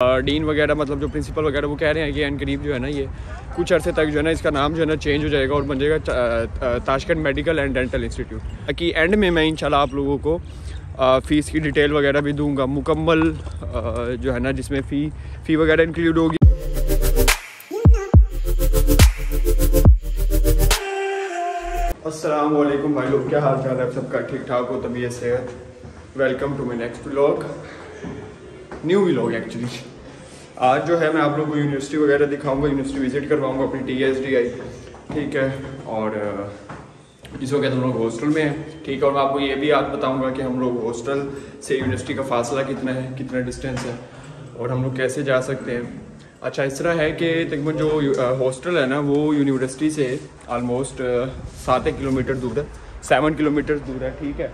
Dean वगैरह मतलब जो प्रिंसिपल वगैरह वो कह रहे हैं कि अनकरीब जो है ना ये कुछ अरसे तक जो है ना इसका नाम जो है ना चेंज हो जाएगा और बन जाएगा Tashkent medical and dental institute. ताकि एंड में मैं इंशाल्लाह आप लोगों को फ़ीस की डिटेल वगैरह भी दूंगा मुकम्मल जो है ना जिसमें फ़ी वगैरह इंक्लूड होगी। अस्सलाम वालेकुम भाई लोग, क्या हाल चाल है? सबका ठीक ठाक हो, तबीयत सेहत। Welcome to my next vlog, new vlog actually. आज जो है मैं आप लोगों को यूनिवर्सिटी वगैरह दिखाऊंगा, यूनिवर्सिटी विजिट करवाऊंगा अपनी TSDI, ठीक है। और इस वक्त हम लोग हॉस्टल में हैं, ठीक है। और मैं आपको ये भी याद बताऊंगा कि हम लोग हॉस्टल से यूनिवर्सिटी का फासला कितना है, कितना डिस्टेंस है और हम लोग कैसे जा सकते हैं। अच्छा, इस तरह है कि तकरीबन जो हॉस्टल है ना वो यूनिवर्सिटी से आलमोस्ट 7 किलोमीटर दूर है, 7 किलोमीटर दूर है, ठीक है।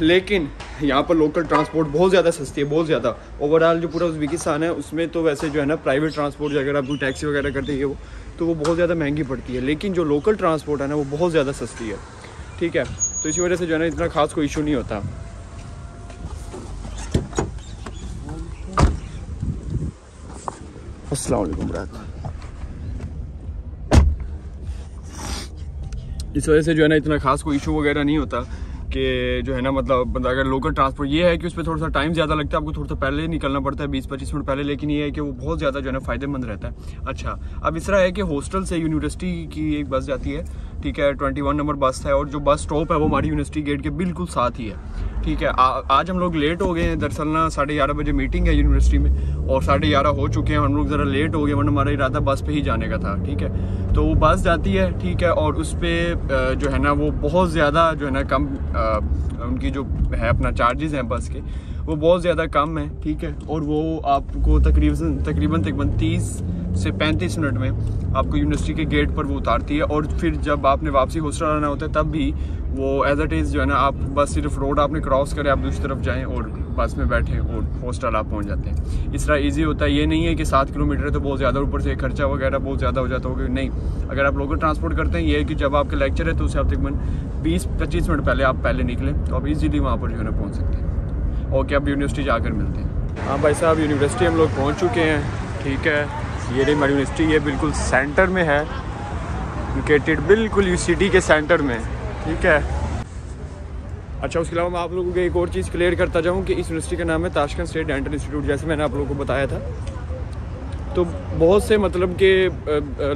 लेकिन यहाँ पर लोकल ट्रांसपोर्ट बहुत ज़्यादा सस्ती है, बहुत ज़्यादा। ओवरऑल जो पूरा उज़्बेकिस्तान है उसमें तो वैसे जो है ना प्राइवेट ट्रांसपोर्ट अगर आप कोई टैक्सी वगैरह करते हैं वो तो वो बहुत ज़्यादा महंगी पड़ती है, लेकिन जो लोकल ट्रांसपोर्ट है ना वो बहुत ज़्यादा सस्ती है, ठीक है। तो इसी वजह से जो है ना इतना खास कोई इशू नहीं होता। अस्सलाम वालेकुम ब्रदर। इस वजह से जो है ना इतना खास कोई इशू वगैरह नहीं होता कि जो है ना मतलब बंदा अगर लोकल ट्रांसपोर्ट ये है कि उस पर थोड़ा सा टाइम ज़्यादा लगता है, आपको थोड़ा सा पहले निकलना पड़ता है 20-25 मिनट पहले, लेकिन ये है कि वो बहुत ज़्यादा जो है ना फ़ायदेमंद रहता है। अच्छा, अब इस तरह है कि हॉस्टल से यूनिवर्सिटी की एक बस जाती है, ठीक है, 21 नंबर बस है और जो बस स्टॉप है वो हमारी यूनिवर्सिटी गेट के बिल्कुल साथ ही है, ठीक है। आज हम लोग लेट हो गए हैं, दरअसल ना 11:30 बजे मीटिंग है यूनिवर्सिटी में और 11:30 हो चुके हैं, हम लोग ज़रा लेट हो गए, वरना हमारा इरादा बस पे ही जाने का था, ठीक है। तो वो बस जाती है, ठीक है, और उस पर जो है ना वो बहुत ज़्यादा जो है ना कम उनकी जो है अपना चार्जेस हैं बस के वो बहुत ज़्यादा कम है, ठीक है। और वो आपको तकरीबन 30 से 35 मिनट में आपको यूनिवर्सिटी के गेट पर वो उतारती है। और फिर जब आपने वापसी हॉस्टल आना होता है तब भी वो एज इट इज़ जो है ना आप बस सिर्फ रोड आपने क्रॉस करें, आप दूसरी तरफ जाएं और बस में बैठें और हॉस्टल आप पहुंच जाते हैं। इस तरह ईजी होता है, ये नहीं है कि 7 किलोमीटर है तो बहुत ज़्यादा ऊपर से खर्चा वगैरह बहुत ज़्यादा हो जाता होगा, नहीं। अगर आप लोकल ट्रांसपोर्ट करते हैं ये है कि जब आपका लेक्चर है तो उससे आप तकरीबन 20-25 मिनट पहले आप निकलें तो आप इजीली वहाँ पर जो है ना पहुँच सकते हैं। ओके, अब यूनिवर्सिटी जाकर मिलते हैं। हाँ भाई साहब, यूनिवर्सिटी हम लोग पहुँच चुके हैं, ठीक है। ये रही हमारी यूनिवर्सिटी, ये बिल्कुल सेंटर में है, लोकेटेड बिल्कुल सिटी के सेंटर में, ठीक है। अच्छा, उसके अलावा मैं आप लोगों को एक और चीज़ क्लियर करता जाऊँ कि इस यूनिवर्सिटी का नाम है ताशकंद स्टेट डेंटल इंस्टीट्यूट, जैसे मैंने आप लोगों को बताया था। तो बहुत से मतलब कि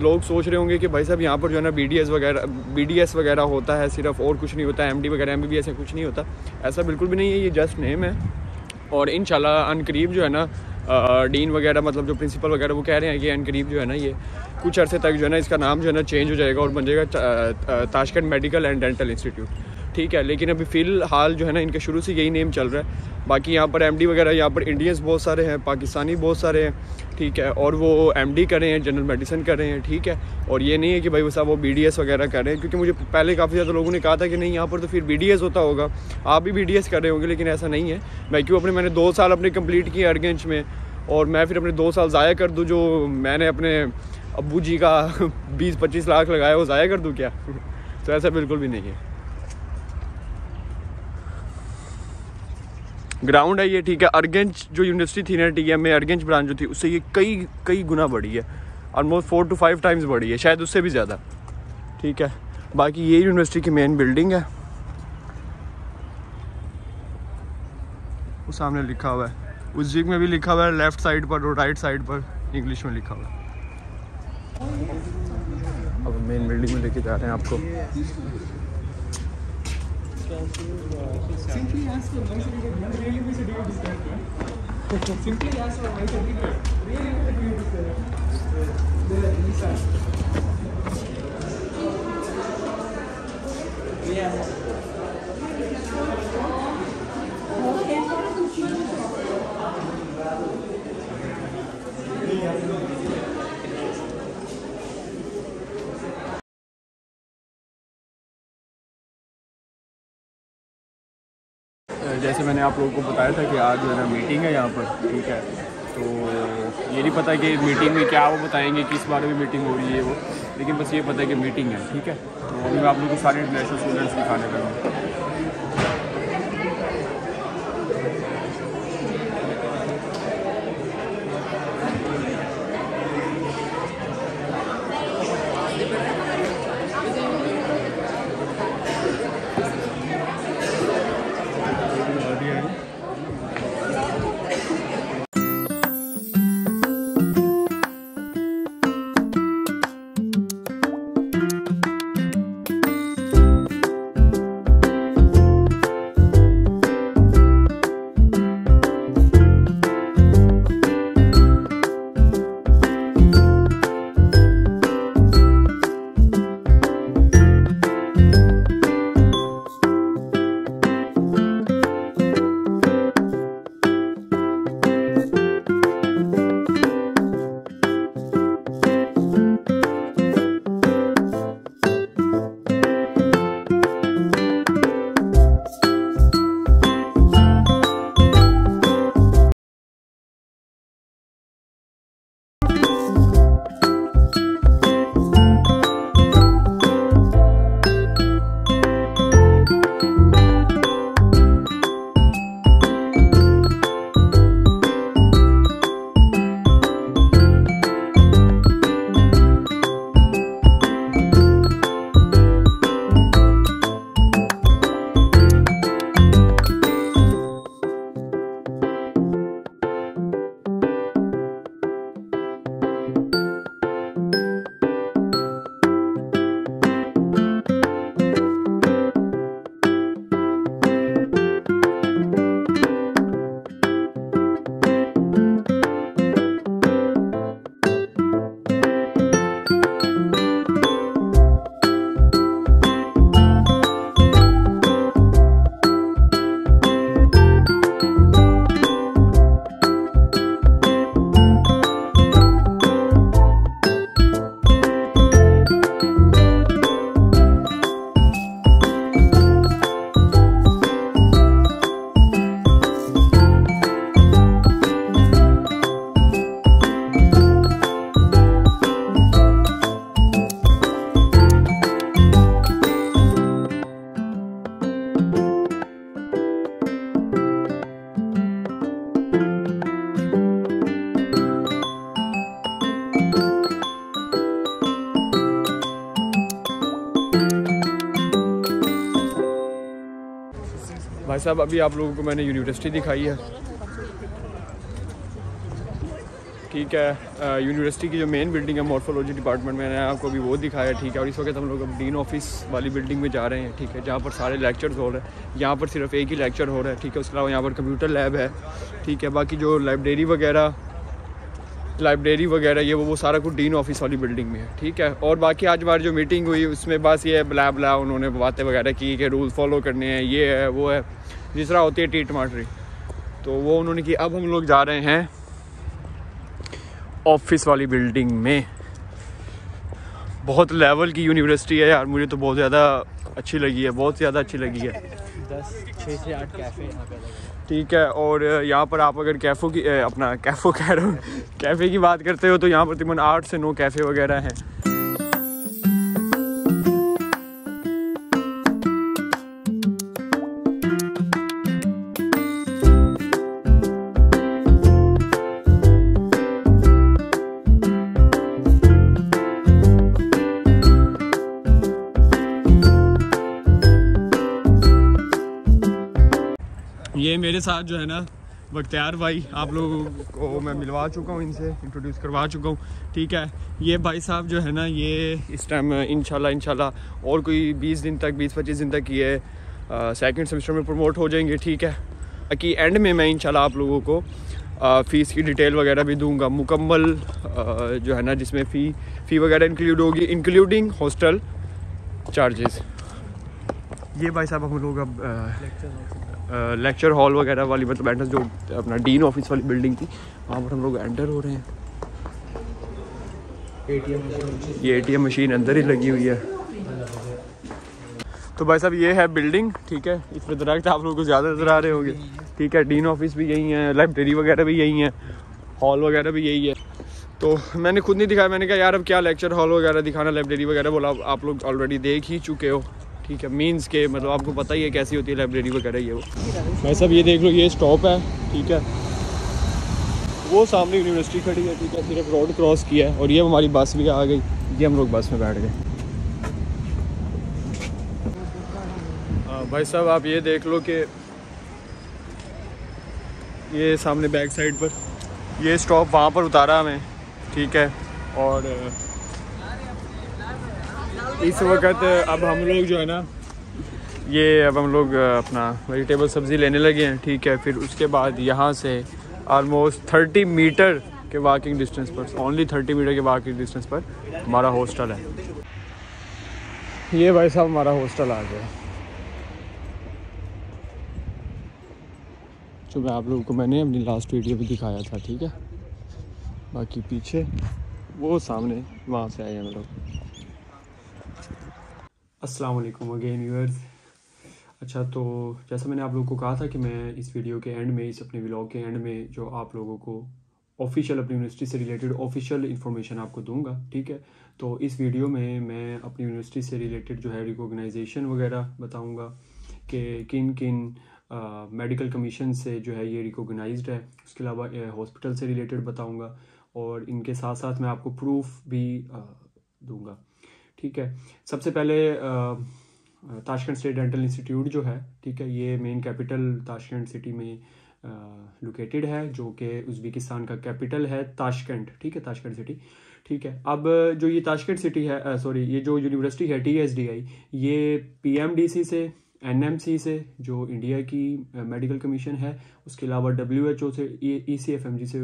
लोग सोच रहे होंगे कि भाई साहब यहाँ पर जो है ना BDS वगैरह होता है सिर्फ, और कुछ नहीं होता, MD वगैरह MBBS है, कुछ नहीं होता। ऐसा बिल्कुल भी नहीं है, ये जस्ट नेम है। और इंशाल्लाह अनकरीब जो है ना डीन वगैरह मतलब जो प्रिंसिपल वगैरह वो कह रहे हैं कि अनकरीब जो है ना ये कुछ अरसे तक जो है ना इसका नाम जो है ना चेंज हो जाएगा और बन जाएगा Tashkent medical and dental institute, ठीक है। लेकिन अभी फ़िलहाल जो है ना इनके शुरू से यही नेम चल रहा है। बाकी यहाँ पर MD वगैरह, यहाँ पर इंडियंस बहुत सारे हैं, पाकिस्तानी बहुत सारे हैं, ठीक है। और वो MD कर रहे हैं, जनरल मेडिसिन कर रहे हैं, ठीक है। और ये नहीं है कि भाई वो साहब वो BDS वगैरह कर रहे हैं, क्योंकि मुझे पहले काफ़ी ज़्यादा लोगों ने कहा था कि नहीं यहाँ पर तो फिर BDS होता होगा, आप भी BDS कर रहे होंगे, लेकिन ऐसा नहीं है। मैंने 2 साल अपने कंप्लीट किए अरगंज में, और मैं फिर अपने 2 साल ज़ाया कर दूँ जो मैंने अपने अब्बू जी का 20-25 लाख लगाया वो ज़ाया कर दूँ क्या? तो ऐसा बिल्कुल भी नहीं है। ग्राउंड है ये, ठीक है। अरगंज जो यूनिवर्सिटी थी ना TM में, अरगंज ब्रांच जो थी उससे ये कई गुना बड़ी है, ऑलमोस्ट 4 to 5 टाइम्स बड़ी है, शायद उससे भी ज़्यादा, ठीक है। बाकी ये यूनिवर्सिटी की मेन बिल्डिंग है, वो सामने लिखा हुआ है, उस जिग में भी लिखा हुआ है लेफ़्ट साइड पर और राइट साइड पर इंग्लिश में लिखा हुआ है। अब मेन बिल्डिंग में लेके जा रहे हैं आपको। Simply ask for my certificate. Not really my certificate. Simply ask for my certificate. Really my certificate. Yes. जैसे मैंने आप लोगों को बताया था कि आज जो है ना मीटिंग है यहाँ पर, ठीक है। तो ये नहीं पता कि मीटिंग में क्या वो बताएंगे, किस बारे में मीटिंग हो रही है वो, लेकिन बस ये पता है कि मीटिंग है, ठीक है। तो अभी मैं आप लोगों को सारे इंटरनेशनल स्टूडेंट्स दिखाने लगा हूँ। भाई साहब अभी आप लोगों को मैंने यूनिवर्सिटी दिखाई है, ठीक है। यूनिवर्सिटी की जो मेन बिल्डिंग है मॉर्फोलॉजी डिपार्टमेंट, मैंने आपको अभी वो दिखाया, ठीक है। और इस वक्त हम लोग अब डीन ऑफिस वाली बिल्डिंग में जा रहे हैं, ठीक है, जहाँ पर सारे लेक्चर्स हो रहे हैं। यहाँ पर सिर्फ एक ही लेक्चर हो रहा है, ठीक है। उसके अलावा यहाँ पर कंप्यूटर लैब है, ठीक है। बाकी जो लाइब्रेरी वगैरह ये वो सारा कुछ डीन ऑफिस वाली बिल्डिंग में है, ठीक है। और बाकी आज हमारी जो मीटिंग हुई उसमें बस ये ब्ला ब्ला उन्होंने बातें वगैरह की कि रूल फॉलो करने हैं, ये है वो है, जिस तरह होती है टी टमाटरी, तो वो उन्होंने की। अब हम लोग जा रहे हैं ऑफिस वाली बिल्डिंग में। बहुत लेवल की यूनिवर्सिटी है यार, मुझे तो बहुत ज़्यादा अच्छी लगी है, बहुत ज़्यादा अच्छी लगी है। 6 से 8 कैफ़े यहाँ पे, ठीक है। और यहाँ पर आप अगर कैफ़े की बात करते हो तो यहाँ पर तकरीबन 8 से 9 कैफ़े वगैरह हैं। ये मेरे साथ जो है ना बख्तियार भाई, आप लोगों को मैं मिलवा चुका हूँ, इनसे इंट्रोड्यूस करवा चुका हूँ, ठीक है। ये भाई साहब जो है ना, ये इस टाइम इंशाल्लाह और कोई 20-25 दिन तक ये सेकंड सेमेस्टर में प्रमोट हो जाएंगे, ठीक है। कि एंड में मैं इंशाल्लाह आप लोगों को फ़ीस की डिटेल वगैरह भी दूंगा मुकम्मल, जो है ना, जिसमें फ़ी वगैरह इंक्लूड होगी, इंक्लूडिंग हॉस्टल चार्जेस। ये भाई साहब हम लोग अब लेक्चर हॉल वगैरह वाली, मतलब एंटर जो अपना डीन ऑफिस वाली बिल्डिंग थी, वहाँ पर हम लोग एंटर हो रहे हैं। ये ATM मशीन अंदर ही लगी हुई है। तो भाई साहब ये है बिल्डिंग, ठीक है। इस पर दरख्त आप लोगों को ज़्यादा नज़र आ रहे होंगे, ठीक है। डीन ऑफिस भी यही है, लाइब्रेरी वगैरह भी यही है, हॉल वगैरह भी यही है। तो मैंने खुद नहीं दिखाया, मैंने कहा यार अब क्या लेक्चर हॉल वगैरह दिखाना, लाइब्रेरी वगैरह। बोला आप लोग ऑलरेडी देख ही चुके हो, ठीक है। मीन्स के मतलब आपको पता ही है कैसी होती है लाइब्रेरी वगैरह ये वो। भाई साहब ये देख लो, ये स्टॉप है, ठीक है। वो सामने यूनिवर्सिटी खड़ी है, ठीक है। सिर्फ रोड क्रॉस किया है और ये हमारी बस भी आ गई, ये हम लोग बस में बैठ गए। भाई साहब आप ये देख लो कि ये सामने बैक साइड पर ये स्टॉप वहाँ पर उतारा हमें, ठीक है। और इस वक्त अब हम लोग जो है ना, ये अब हम लोग अपना वेजिटेबल सब्ज़ी लेने लगे हैं, ठीक है। फिर उसके बाद यहाँ से ऑलमोस्ट 30 मीटर के वॉकिंग डिस्टेंस पर, ओनली 30 मीटर के वॉकिंग डिस्टेंस पर हमारा हॉस्टल है। ये भाई साहब हमारा हॉस्टल आ गया, जो मैं आप लोगों को मैंने अपनी लास्ट वीडियो भी दिखाया था, ठीक है। बाकी पीछे वो सामने वहाँ से आए हम लोग। अस्सलाम वालेकुम अगेन व्यूअर्स। अच्छा, तो जैसा मैंने आप लोगों को कहा था कि मैं इस वीडियो के एंड में, इस अपने व्लॉग के एंड में, जो आप लोगों को ऑफिशियल अपनी यूनिवर्सिटी से रिलेटेड ऑफिशियल इन्फॉर्मेशन आपको दूंगा, ठीक है। तो इस वीडियो में मैं अपनी यूनिवर्सिटी से रिलेटेड जो है रिकॉग्नाइजेशन वगैरह बताऊंगा कि किन किन मेडिकल कमीशन से जो है ये रिकॉग्नाइज्ड है। उसके अलावा हॉस्पिटल से रिलेटेड बताऊंगा और इनके साथ साथ मैं आपको प्रूफ भी दूंगा, ठीक है। सबसे पहले ताशकंद स्टेट डेंटल इंस्टीट्यूट जो है, ठीक है, ये मेन कैपिटल ताशकंद सिटी में लोकेटेड है, जो कि उज़्बेकिस्तान का कैपिटल है ताशकंद, ठीक है, ताशकंद सिटी, ठीक है। अब जो ये ताशकंद सिटी है, ये जो यूनिवर्सिटी है TSDI, ये PMDC से, NMC से जो इंडिया की मेडिकल कमीशन है, उसके अलावा WHO से, ECFMG से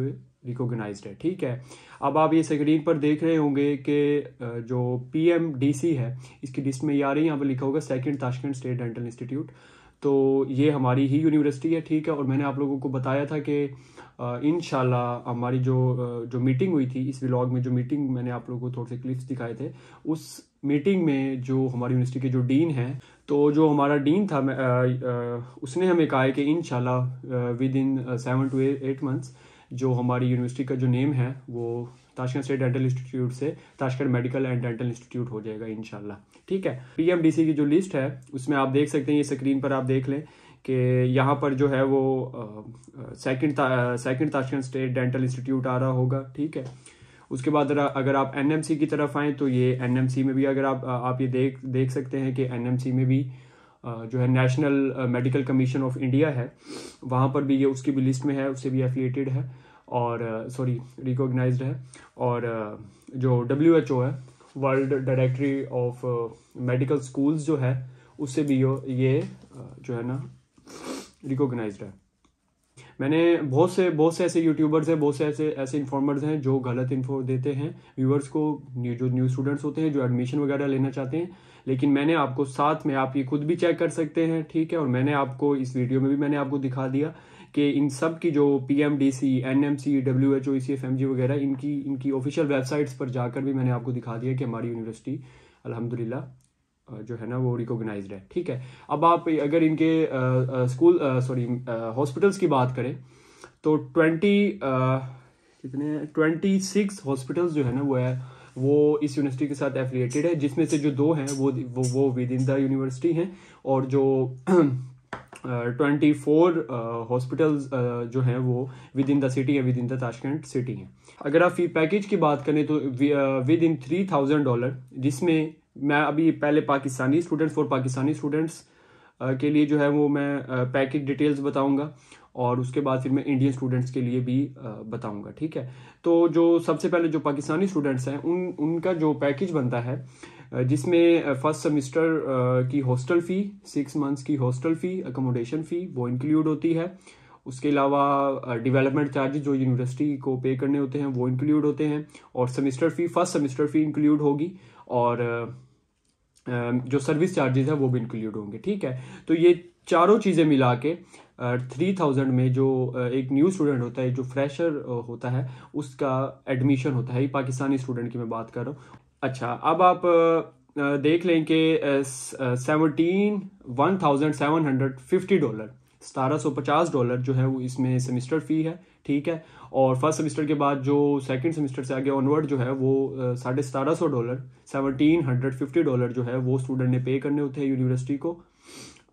रिकॉग्नाइज्ड है, ठीक है। अब आप ये स्क्रीन पर देख रहे होंगे कि जो PMDC है, इसकी लिस्ट में ये आ रही है, यहाँ पर लिखा होगा second Tashkent state dental institute. तो ये हमारी ही यूनिवर्सिटी है, ठीक है। और मैंने आप लोगों को बताया था कि इंशाल्लाह हमारी जो मीटिंग हुई थी, इस व्लॉग में जो मीटिंग मैंने आप लोगों को थोड़े से क्लिप्स दिखाए थे, उस मीटिंग में जो हमारी यूनिवर्सिटी के जो डीन हैं, तो जो हमारा डीन था उसने हमें कहा है कि इंशाल्लाह विद इन 7 to 8 मंथ्स जो हमारी यूनिवर्सिटी का जो नेम है वो ताशकंद स्टेट डेंटल इंस्टीट्यूट से Tashkent medical and dental institute हो जाएगा इंशाल्लाह, ठीक है। PMDC की जो लिस्ट है उसमें आप देख सकते हैं, ये स्क्रीन पर आप देख लें कि यहाँ पर जो है वो second Tashkent state dental institute आ रहा होगा, ठीक है। उसके बाद अगर आप NMC की तरफ आएँ तो ये NMC में भी अगर आप ये देख सकते हैं कि NMC में भी जो है national medical commission of India है, वहाँ पर भी ये उसकी भी लिस्ट में है, उससे भी एफिलिएटेड है और रिकॉग्नाइज्ड है। और जो WHO है, world directory of medical schools जो है, उससे भी ये जो है ना रिकॉग्नाइज्ड है। मैंने बहुत से ऐसे यूट्यूबर्स हैं, बहुत से ऐसे इन्फॉर्मर्स हैं जो गलत इन्फो देते हैं व्यूअर्स को, जो न्यू स्टूडेंट्स होते हैं जो एडमिशन वगैरह लेना चाहते हैं। लेकिन मैंने आपको साथ में, आप ये खुद भी चेक कर सकते हैं, ठीक है। और मैंने आपको इस वीडियो में भी मैंने आपको दिखा दिया कि इन सब की जो PMDC, NMC, WHO, ECFMG वगैरह इनकी ऑफिशियल वेबसाइट्स पर जाकर भी मैंने आपको दिखा दिया कि हमारी यूनिवर्सिटी अल्हम्दुलिल्लाह जो है ना वो रिकॉग्नाइज्ड है, ठीक है। अब आप अगर इनके हॉस्पिटल्स की बात करें तो 26 हॉस्पिटल्स जो है ना वो इस यूनिवर्सिटी के साथ एफिलिएटेड है, जिसमें से जो 2 हैं वो विद इन द यूनिवर्सिटी हैं, और जो 24 हॉस्पिटल्स जो हैं वो विद इन द सिटी है, with in the Tashkent city हैं। अगर आप फी पैकेज की बात करें तो विद इन $3,000, जिसमें मैं अभी पहले पाकिस्तानी स्टूडेंट्स के लिए जो है वो मैं पैकेज डिटेल्स बताऊंगा, और उसके बाद फिर मैं इंडियन स्टूडेंट्स के लिए भी बताऊंगा, ठीक है। तो जो सबसे पहले जो पाकिस्तानी स्टूडेंट्स हैं उनका जो पैकेज बनता है, जिसमें फर्स्ट सेमेस्टर की हॉस्टल फ़ी, 6 मंथ्स की हॉस्टल फ़ी, अकोमोडेशन फ़ी वो इंक्लूड होती है। उसके अलावा डेवलपमेंट चार्जेस जो यूनिवर्सिटी को पे करने होते हैं वो इंक्लूड होते हैं, और फर्स्ट सेमेस्टर फ़ी इंक्लूड होगी, और जो सर्विस चार्जेस है वो भी इंक्लूड होंगे, ठीक है। तो ये चारों चीज़ें मिला के 3000 में जो एक न्यू स्टूडेंट होता है, जो फ्रेशर होता है, उसका एडमिशन होता है। ये पाकिस्तानी स्टूडेंट की मैं बात कर रहा हूँ। अच्छा, अब आप देख लें कि $1750, $1750 जो है वो इसमें सेमेस्टर फ़ी है, ठीक है। और फर्स्ट सेमेस्टर के बाद जो सेकंड सेमेस्टर से आगे ऑनवर्ड जो है वो $1750, $1750 जो है वो स्टूडेंट ने पे करने होते हैं यूनिवर्सिटी को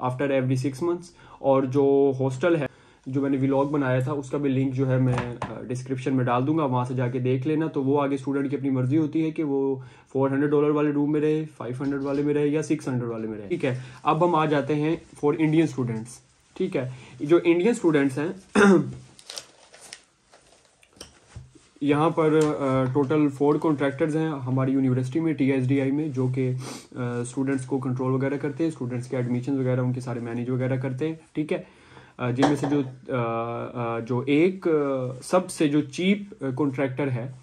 आफ्टर एवरी 6 मंथ्स। और जो हॉस्टल है, जो मैंने व्लॉग बनाया था, उसका भी लिंक जो है मैं डिस्क्रिप्शन में डाल दूंगा, वहां से जाके देख लेना। तो वो आगे स्टूडेंट की अपनी मर्जी होती है कि वो $400 वाले रूम में रहे, 500 वाले में रहे, या 600 वाले में रहे, ठीक है। अब हम आ जाते हैं फॉर इंडियन स्टूडेंट्स, ठीक है। जो इंडियन स्टूडेंट्स हैं यहाँ पर टोटल 4 कॉन्ट्रैक्टर्स हैं हमारी यूनिवर्सिटी में, TSDI में, जो कि स्टूडेंट्स को कंट्रोल वगैरह करते हैं, स्टूडेंट्स के एडमिशन वगैरह उनके सारे मैनेज वगैरह करते हैं, ठीक है। जिनमें से जो एक सबसे जो चीप कॉन्ट्रैक्टर है,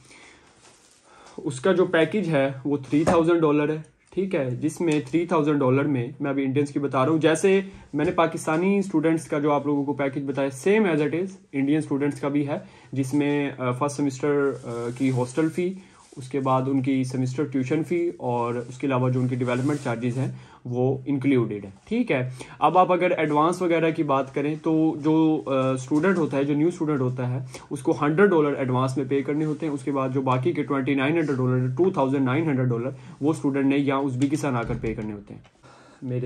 उसका जो पैकेज है वो $3000 है, ठीक है। जिसमें $3000 में मैं अभी इंडियंस की बता रहा हूँ, जैसे मैंने पाकिस्तानी स्टूडेंट्स का जो आप लोगों को पैकेज बताया, same as it is Indian students का भी है, जिसमें फर्स्ट सेमेस्टर की हॉस्टल फ़ी, उसके बाद उनकी सेमेस्टर ट्यूशन फ़ी, और उसके अलावा जो उनकी डेवलपमेंट चार्जेस हैं वो इंक्लूडेड है, ठीक है। अब आप अगर एडवांस वगैरह की बात करें तो जो स्टूडेंट होता है, जो न्यू स्टूडेंट होता है, उसको $100 एडवांस में पे करने होते हैं। उसके बाद जो बाकी के $2900, $2900 वो स्टूडेंट ने या उज़्बेकिस्तान आकर पे करने होते हैं।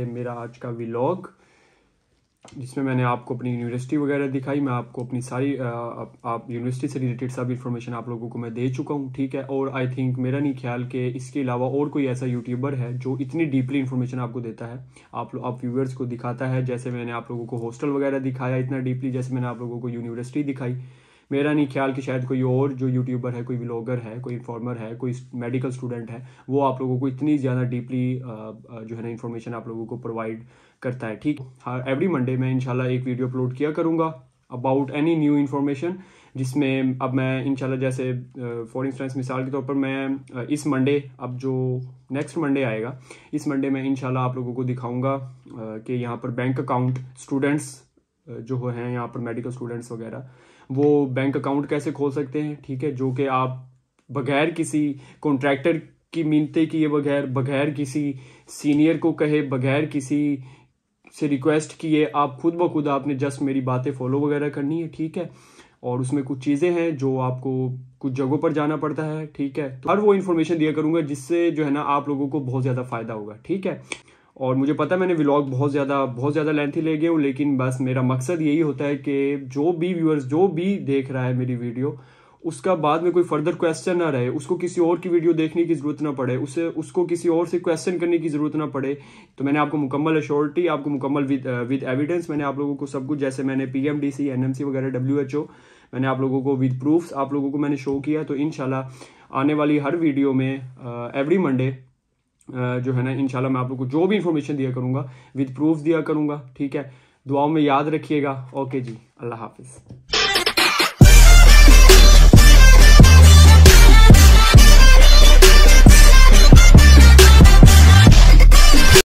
मेरा आज का व्लॉग, जिसमें मैंने आपको अपनी यूनिवर्सिटी वगैरह दिखाई, मैं आपको अपनी सारी आप यूनिवर्सिटी से रिलेटेड सब इन्फॉर्मेशन आप लोगों को मैं दे चुका हूँ, ठीक है। और आई थिंक मेरा नहीं ख्याल कि इसके अलावा और कोई ऐसा यूट्यूबर है जो इतनी डीपली इन्फॉर्मेशन आपको देता है, आप व्यूअर्स को दिखाता है। जैसे मैंने आप लोगों को हॉस्टल वगैरह दिखाया इतना डीपली, जैसे मैंने आप लोगों को यूनिवर्सिटी दिखाई, मेरा नहीं ख्याल कि शायद कोई और जो यूट्यूबर है, कोई व्लॉगर है, कोई इन्फॉर्मर है, कोई मेडिकल स्टूडेंट है, वो आप लोगों को इतनी ज़्यादा डीपली जो है ना इन्फॉर्मेशन आप लोगों को प्रोवाइड करता है, ठीक। हाँ, एवरी मंडे मैं इंशाल्लाह एक वीडियो अपलोड किया करूँगा अबाउट एनी न्यू इन्फॉर्मेशन, जिसमें अब मैं इंशाल्लाह, जैसे फॉर इंस्टेंस मिसाल के तौर पर मैं इस मंडे, अब जो नेक्स्ट मंडे आएगा, इस मंडे में इंशाल्लाह आप लोगों को दिखाऊंगा कि यहाँ पर बैंक अकाउंट स्टूडेंट्स जो हैं, यहाँ पर मेडिकल स्टूडेंट्स वगैरह, वो बैंक अकाउंट कैसे खोल सकते हैं, ठीक है। जो कि आप बगैर किसी कॉन्ट्रैक्टर की मिन्नतें किए बगैर किसी सीनियर को कहे, बगैर किसी से रिक्वेस्ट किए, आप खुद ब खुद आपने जस्ट मेरी बातें फॉलो वगैरह करनी है, ठीक है। और उसमें कुछ चीज़ें हैं जो आपको कुछ जगहों पर जाना पड़ता है, ठीक है। तो हर वो इन्फॉर्मेशन दिया करूँगा जिससे जो है ना आप लोगों को बहुत ज़्यादा फ़ायदा होगा, ठीक है। और मुझे पता है मैंने व्लॉग बहुत ज़्यादा लेंथी ले गया हूँ, लेकिन बस मेरा मकसद यही होता है कि जो भी व्यूअर्स, जो भी देख रहा है मेरी वीडियो, उसका बाद में कोई फर्दर क्वेश्चन ना रहे, उसको किसी और की वीडियो देखने की जरूरत ना पड़े, उसको किसी और से क्वेश्चन करने की जरूरत ना पड़े। तो मैंने आपको मुकम्मल अश्योरिटी, आपको मुकम्मल विद एविडेंस, मैंने आप लोगों को सब कुछ, जैसे मैंने PMDC, NMC वगैरह, WHO, मैंने आप लोगों को विद प्रूफ्स आप लोगों को मैंने शो किया। तो इंशाल्लाह आने वाली हर वीडियो में एवरी मंडे जो है ना, इंशाल्लाह मैं आप लोगों को जो भी इंफॉर्मेशन दिया करूंगा विद प्रूफ दिया करूंगा। ठीक है, दुआओं में याद रखिएगा। ओके जी, अल्लाह हाफिज।